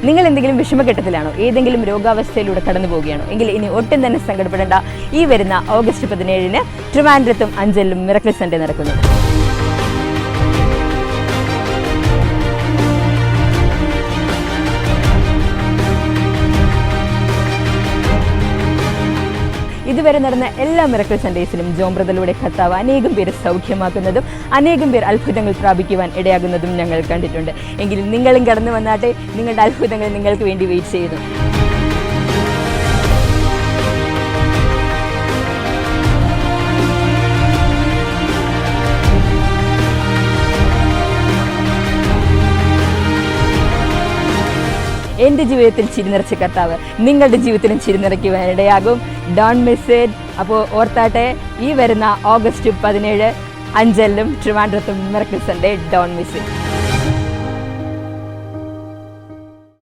നിങ്ങൾ എന്തെങ്കിലും വിഷമഘട്ടത്തിലാണോ, ഏതെങ്കിലും രോഗാവസ്ഥയിലൂടെ കടന്നു പോവുകയാണോ എങ്കിൽ ഇനി ഒട്ടും തന്നെ സങ്കടപ്പെടേണ്ട. ഈ വരുന്ന ഓഗസ്റ്റ് 17-ന് ട്രിവാൻഡ്രത്തും അഞ്ചലിലും മിറക്കിൾ സൺഡേ നടക്കുന്നു. ഇതുവരെ നടന്ന എല്ലാ മിറക്കിൾ സൺഡേസിലും ജോൺ ബ്രദറിലൂടെ കർത്താവ് അനേകം പേര് സൗഖ്യമാക്കുന്നതും അനേകം പേർ അത്ഭുതങ്ങൾ പ്രാപിക്കുവാൻ ഇടയാകുന്നതും ഞങ്ങൾ കണ്ടിട്ടുണ്ട്. എങ്കിലും നിങ്ങളും കടന്നു വന്നാട്ടെ, നിങ്ങളുടെ അത്ഭുതങ്ങൾ നിങ്ങൾക്ക് വേണ്ടി വെയിറ്റ് ചെയ്യുന്നു. എൻ്റെ ജീവിതത്തിൽ ചിരി നിറച്ച കർത്താവ് നിങ്ങളുടെ ജീവിതത്തിലും ചിരി നിറയ്ക്കുവാൻ ഇടയാകും. Don't miss it. അപ്പോൾ ഓർത്താട്ടെ, ഈ വരുന്ന ഓഗസ്റ്റ് 17 അഞ്ചലിലും ട്രിവാൻഡ്രത്തും miracle Sunday. Don't miss it.